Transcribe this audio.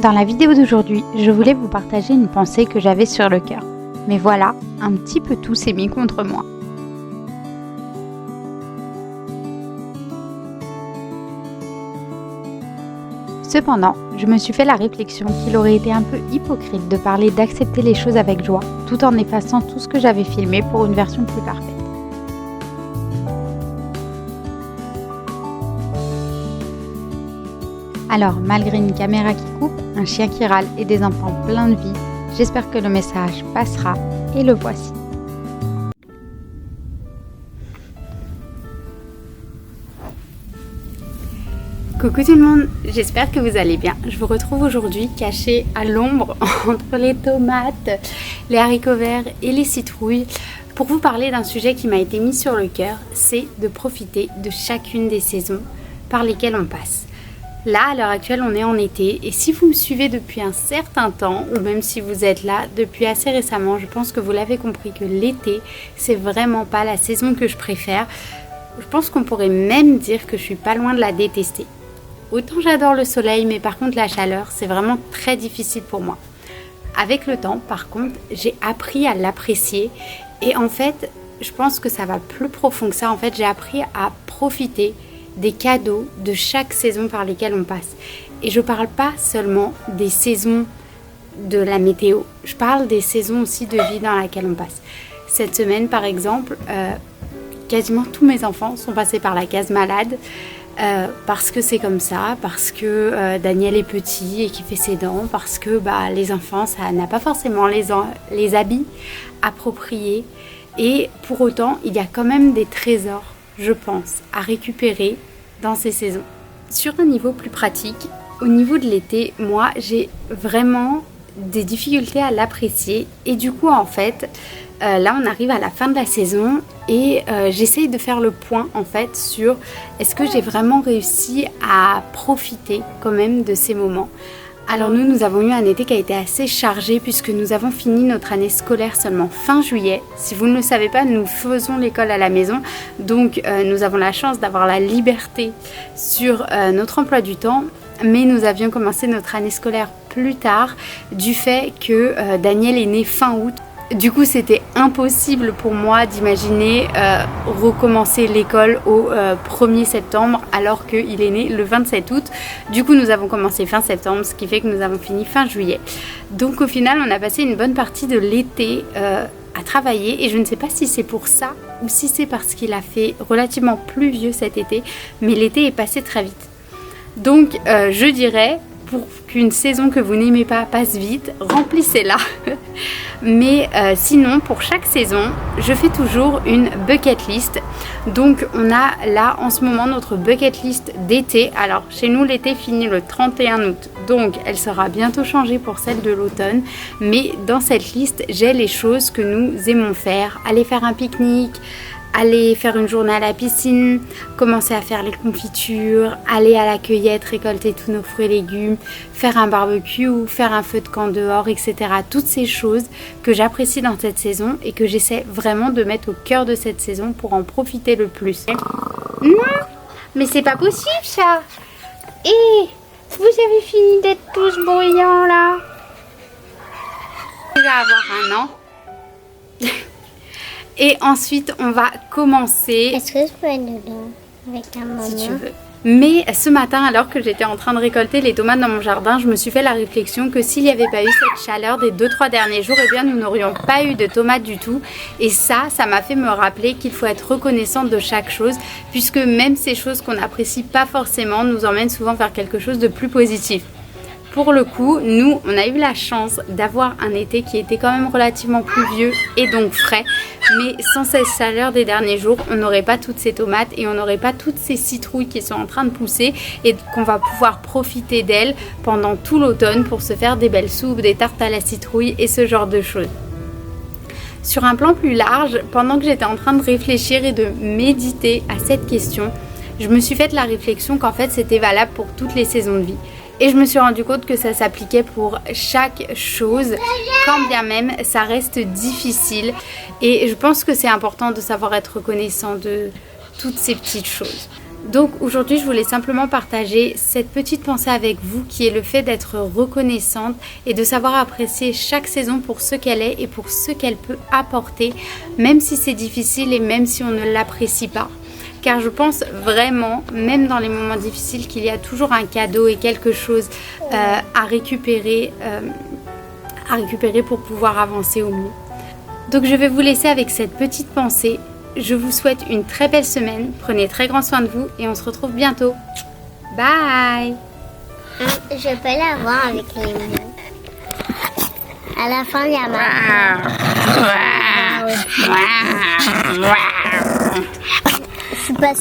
Dans la vidéo d'aujourd'hui, je voulais vous partager une pensée que j'avais sur le cœur. Mais voilà, un petit peu tout s'est mis contre moi. Cependant, je me suis fait la réflexion qu'il aurait été un peu hypocrite de parler d'accepter les choses avec joie, tout en effaçant tout ce que j'avais filmé pour une version plus parfaite. Alors, malgré une caméra qui coupe, un chien qui râle et des enfants pleins de vie, j'espère que le message passera, et le voici. Coucou tout le monde, j'espère que vous allez bien. Je vous retrouve aujourd'hui cachée à l'ombre entre les tomates, les haricots verts et les citrouilles pour vous parler d'un sujet qui m'a été mis sur le cœur, c'est de profiter de chacune des saisons par lesquelles on passe. Là, à l'heure actuelle, on est en été et si vous me suivez depuis un certain temps ou même si vous êtes là depuis assez récemment, je pense que vous l'avez compris que l'été, c'est vraiment pas la saison que je préfère. Je pense qu'on pourrait même dire que je suis pas loin de la détester. Autant j'adore le soleil, mais par contre la chaleur, c'est vraiment très difficile pour moi. Avec le temps, par contre, j'ai appris à l'apprécier et en fait, je pense que ça va plus profond que ça. En fait, j'ai appris à profiter des cadeaux de chaque saison par lesquelles on passe. Et je parle pas seulement des saisons de la météo, je parle des saisons aussi de vie dans laquelle on passe. Cette semaine, par exemple, quasiment tous mes enfants sont passés par la case malade. Parce que c'est comme ça, parce que Daniel est petit et qu'il fait ses dents, parce que les enfants, ça n'a pas forcément les habits appropriés. Et pour autant, il y a quand même des trésors, je pense, à récupérer dans ces saisons. Sur un niveau plus pratique, au niveau de l'été, moi, j'ai vraiment des difficultés à l'apprécier. Et du coup, en fait, là, on arrive à la fin de la saison et j'essaye de faire le point en fait sur est-ce que j'ai vraiment réussi à profiter quand même de ces moments. Alors nous avons eu un été qui a été assez chargé puisque nous avons fini notre année scolaire seulement fin juillet. Si vous ne le savez pas, nous faisons l'école à la maison, donc nous avons la chance d'avoir la liberté sur notre emploi du temps. Mais nous avions commencé notre année scolaire plus tard du fait que Daniel est né fin août. Du coup, c'était impossible pour moi d'imaginer recommencer l'école au 1er septembre alors qu'il est né le 27 août. Du coup, nous avons commencé fin septembre, ce qui fait que nous avons fini fin juillet. Donc au final, on a passé une bonne partie de l'été à travailler et je ne sais pas si c'est pour ça ou si c'est parce qu'il a fait relativement pluvieux cet été, mais l'été est passé très vite. Donc je dirais, pour qu'une saison que vous n'aimez pas passe vite, remplissez-la. Mais sinon, pour chaque saison, je fais toujours une bucket list. Donc on a là en ce moment notre bucket list d'été. Alors chez nous, l'été finit le 31 août. Donc elle sera bientôt changée pour celle de l'automne. Mais dans cette liste, j'ai les choses que nous aimons faire. Aller faire un pique-nique, aller faire une journée à la piscine, commencer à faire les confitures, aller à la cueillette, récolter tous nos fruits et légumes, faire un barbecue, faire un feu de camp dehors, etc. Toutes ces choses que j'apprécie dans cette saison et que j'essaie vraiment de mettre au cœur de cette saison pour en profiter le plus. Non, mais c'est pas possible ça. Vous avez fini d'être tous bruyants là. Il va avoir un an. Et ensuite, on va commencer. Est-ce que je peux être dedans avec ta maman? Si tu veux. Mais ce matin, alors que j'étais en train de récolter les tomates dans mon jardin, je me suis fait la réflexion que s'il n'y avait pas eu cette chaleur des 2-3 derniers jours, eh bien nous n'aurions pas eu de tomates du tout. Et ça m'a fait me rappeler qu'il faut être reconnaissant de chaque chose, puisque même ces choses qu'on n'apprécie pas forcément nous emmènent souvent vers quelque chose de plus positif. Pour le coup, nous, on a eu la chance d'avoir un été qui était quand même relativement pluvieux et donc frais. Mais sans cette chaleur des derniers jours, on n'aurait pas toutes ces tomates et on n'aurait pas toutes ces citrouilles qui sont en train de pousser et qu'on va pouvoir profiter d'elles pendant tout l'automne pour se faire des belles soupes, des tartes à la citrouille et ce genre de choses. Sur un plan plus large, pendant que j'étais en train de réfléchir et de méditer à cette question, je me suis fait la réflexion qu'en fait c'était valable pour toutes les saisons de vie. Et je me suis rendu compte que ça s'appliquait pour chaque chose, quand bien même ça reste difficile. Et je pense que c'est important de savoir être reconnaissant de toutes ces petites choses. Donc aujourd'hui, je voulais simplement partager cette petite pensée avec vous qui est le fait d'être reconnaissante et de savoir apprécier chaque saison pour ce qu'elle est et pour ce qu'elle peut apporter, même si c'est difficile et même si on ne l'apprécie pas. Car je pense vraiment, même dans les moments difficiles, qu'il y a toujours un cadeau et quelque chose à récupérer pour pouvoir avancer au mieux. Donc je vais vous laisser avec cette petite pensée. Je vous souhaite une très belle semaine, prenez très grand soin de vous et on se retrouve bientôt. Bye. Je peux l'avoir avec les mots. À la fin, il y a ma... Je suis pas